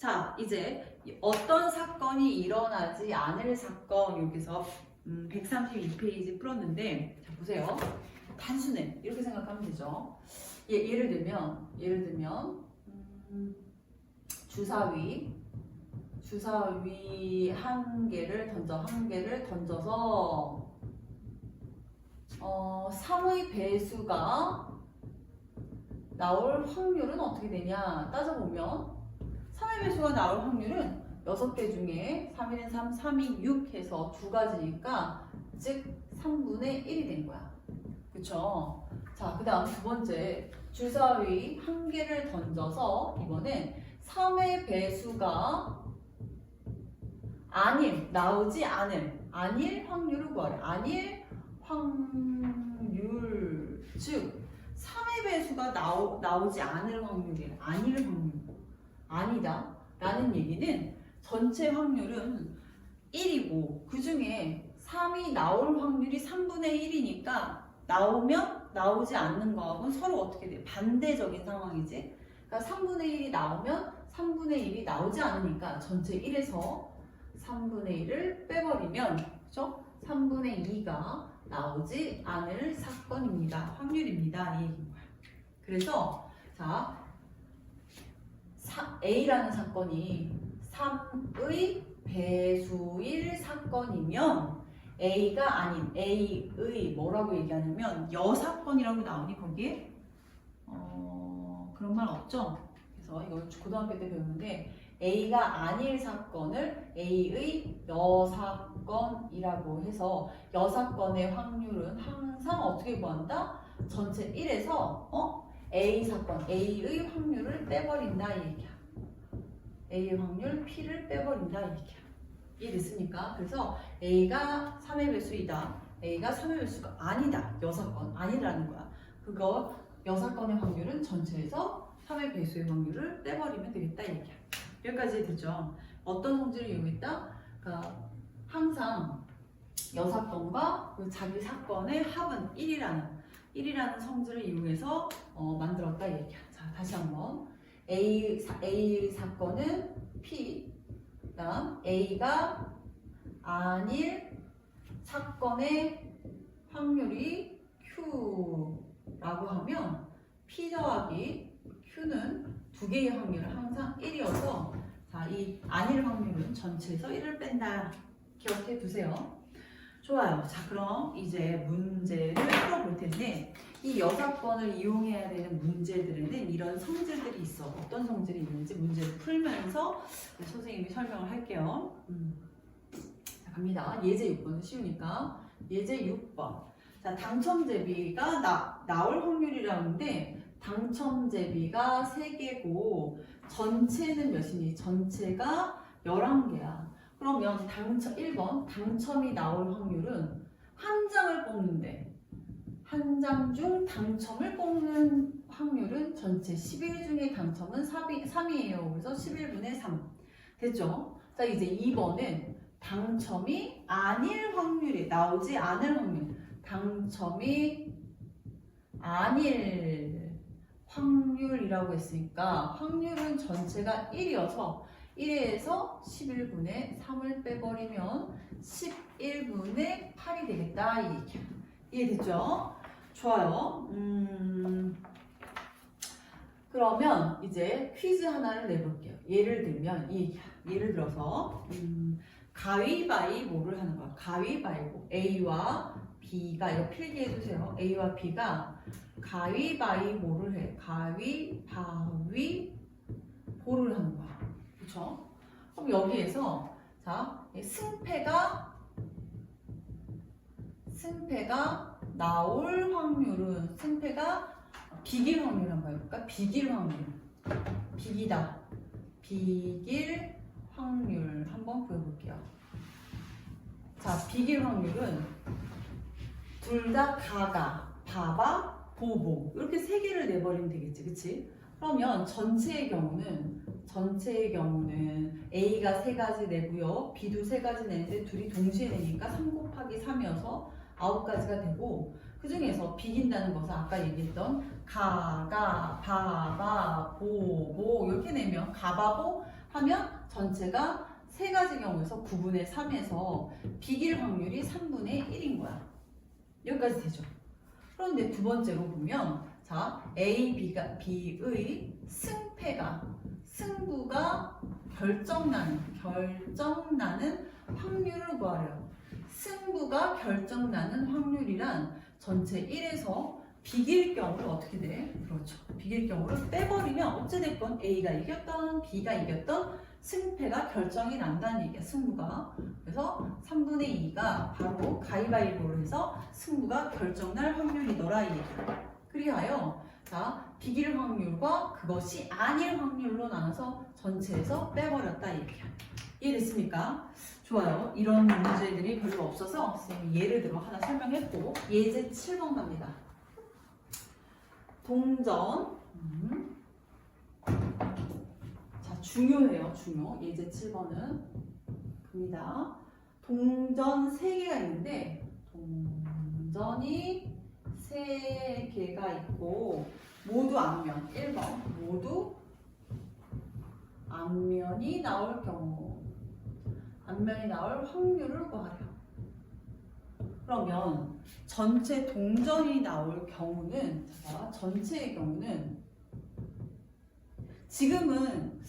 자, 이제 어떤 사건이 일어나지 않을 사건 여기서 132페이지 풀었는데 자, 보세요. 단순해. 이렇게 생각하면 되죠. 예를 들면 주사위 한 개를 던져서 3의 배수가 나올 확률은 어떻게 되냐 따져보면 3의 배수가 나올 확률은 6개 중에 3일은 3, 3이 6 해서 두 가지니까 즉 3분의 1이 된 거야. 그쵸? 자, 그 다음 두 번째 주사위 한 개를 던져서 이번엔 3의 배수가 나오지 않을 확률을 구하래. 아닐 확률 즉 3의 배수가 나오지 않을 확률이래. 아닐 확률. 아니다 라는 얘기는 전체 확률은 1이고 그 중에 3이 나올 확률이 3분의 1이니까 나오면 나오지 않는 거하고는 서로 어떻게 돼? 반대적인 상황이지. 그러니까 3분의 1이 나오면 3분의 1이 나오지 않으니까 전체 1에서 3분의 1을 빼버리면 그렇죠? 3분의 2가 나오지 않을 사건입니다. 확률입니다. 이 얘기인 거야. 그래서 자 A라는 사건이 3의 배수일 사건이면 A가 아닌 A의 뭐라고 얘기하냐면 여사건이라고 나오니 거기에 그런 말 없죠? 그래서 이걸 고등학교 때 배우는데 A가 아닐 사건을 A의 여사건이라고 해서 여사건의 확률은 항상 어떻게 구한다? 전체 1에서 A 사건, A의 확률을 빼버린다 이 얘기야. A의 확률 P를 빼버린다 이 얘기야. 이해됐습니까? 그래서 A가 3의 배수이다. A가 3의 배수가 아니다. 여사건 아니라는 거야. 그거 여사건의 확률은 전체에서 3의 배수의 확률을 빼버리면 되겠다 이 얘기야. 여기까지 됐죠? 어떤 성질을 이용했다? 그러니까 항상 여사건과 그 자기 사건의 합은 1이라는 성질을 이용해서 만들었다 이 얘기야. 자, 다시 한번 A 사건은 P, 그다음 A가 아닐 사건의 확률이 Q라고 하면 P 더하기 Q는 두 개의 확률은 항상 1이어서 자, 이 아닐 확률은 전체에서 1을 뺀다. 기억해 두세요. 좋아요. 자, 그럼 이제 문제를 풀어볼 텐데 이 여사건을 이용해야 되는 문제들에는 이런 성질들이 있어. 어떤 성질이 있는지 문제를 풀면서 선생님이 설명을 할게요. 자, 갑니다. 예제 6번 쉬우니까. 예제 6번. 자, 당첨제비가 나올 확률이라는데 당첨제비가 3개고 전체는 몇이니? 전체가 11개야. 그러면 1번 당첨이 나올 확률은 한 장을 뽑는데 한 장 중 당첨을 뽑는 확률은 전체 11 중에 당첨은 3이에요. 그래서 11분의 3 됐죠? 자, 이제 2번은 당첨이 아닐 확률이 나오지 않을 확률 당첨이 아닐 확률이라고 했으니까 확률은 전체가 1이어서 1에서 11분의 3을 빼버리면 11분의 8이 되겠다 이 얘기야. 이해됐죠? 좋아요. 그러면 이제 퀴즈 하나를 내볼게요. 예를 들면 이 얘기야. 예를 들어서 가위바위보를 하는 거야. 가위바위보. A와 B가 이거 필기해주세요. A와 B가 가위바위보를 해. 가위바위보를 하는 거야. 그쵸? 그럼 여기에서 자 승패가 나올 확률은 승패가 비길 확률 한번 해볼까? 비길 확률. 비길 확률 한번 구해볼게요. 자, 비길 확률은 둘 다 가가, 바바, 보보 이렇게 3개를 내버리면 되겠지, 그치? 그러면 전체의 경우는 A가 3가지 내고요, B도 3가지 내는데 둘이 동시에 내니까 3 곱하기 3이어서 9가지가 되고 그 중에서 비긴다는 것은 아까 얘기했던 가가, 바바, 보보 이렇게 내면 가바보 하면 전체가 세 가지 경우에서 9분의 3에서 비길 확률이 3분의 1인 거야. 여기까지 되죠. 그런데 두 번째로 보면 자 A, B의 승부가 결정나는 확률을 구하래요. 승부가 결정나는 확률이란 전체 1에서 비길 경우를 어떻게 돼? 그렇죠. 비길 경우를 빼버리면 어찌됐건 A가 이겼던 B가 이겼던 승패가 결정이 난다는 얘기야. 승부가. 그래서 3분의 2가 바로 가위바위보를 해서 승부가 결정날 확률이더라 이 얘기야. 그리하여 자 비길 확률과 그것이 아닐 확률로 나눠서 전체에서 빼버렸다 이 얘기야. 이해됐습니까? 좋아요. 이런 문제들이 별로 없어서 선생님이 예를 들어 하나 설명했고 예제 7번 갑니다. 동전 자 중요해요. 예제 7번은 갑니다. 동전 3개가 있는데 동전이 3개가 있고 모두 앞면 1번 모두 앞면이 나올 경우 앞면이 나올 확률을 구하래요. 그러면 전체 동전이 나올 경우는 자, 전체의 경우는 지금은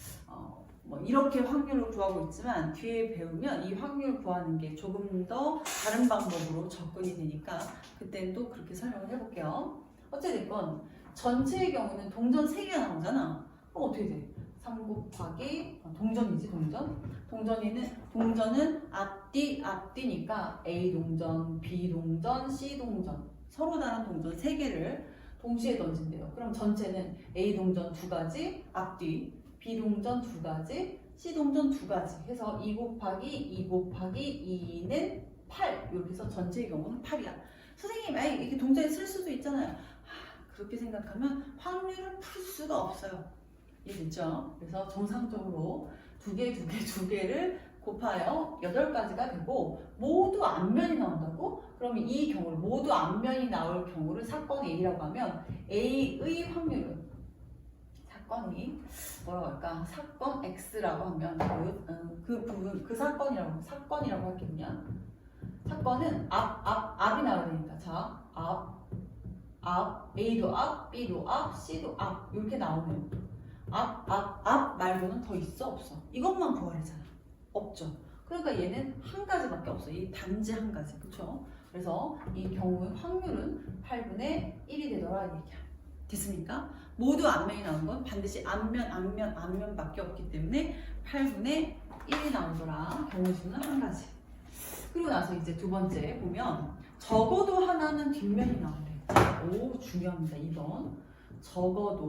뭐 이렇게 확률을 구하고 있지만 뒤에 배우면 이 확률 구하는 게 조금 더 다른 방법으로 접근이 되니까 그때는 또 그렇게 설명을 해볼게요. 어찌됐건 전체의 경우는 동전 3개가 나오잖아. 그럼 어떻게 돼? 3 곱하기 동전이지 동전은 앞뒤니까 A 동전, B 동전, C 동전 서로 다른 동전 3개를 동시에 던진대요. 그럼 전체는 A 동전 2가지 앞뒤, B 동전 2가지, C 동전 2가지 해서 2 곱하기 2는 8 이렇게 해서 전체의 경우는 8이야. 선생님 이렇게 동전에 쓸 수도 있잖아요. 그렇게 생각하면 확률을 풀 수가 없어요. 이해됐죠? 그래서 정상적으로 두 개를 곱하여 8가지가 되고 모두 앞면이 나온다고? 그러면 이 경우를 모두 앞면이 나올 경우를 사건 A라고 하면 A의 확률은 사건이 뭐라고 할까? 사건 X라고 하면 그 부분 그 사건이라고 할게 그냥 사건은 앞이 나와야 되니까 자 앞 A도 앞 B도 앞 C도 앞 이렇게 나오는 앞 말고는 더 있어 없어? 이것만 구하래잖아. 없죠. 그러니까 얘는 한 가지밖에 없어. 이 단지 한 가지. 그쵸? 그래서 이 경우의 확률은 8분의 1이 되더라 이 얘기야. 됐습니까? 모두 앞면이 나오는 건 반드시 앞면밖에 없기 때문에 8분의 1이 나오더라. 경우 수는 한 가지. 그리고 나서 이제 두 번째 보면 적어도 하나는 뒷면이 나오래. 오 중요합니다. 2번 적어도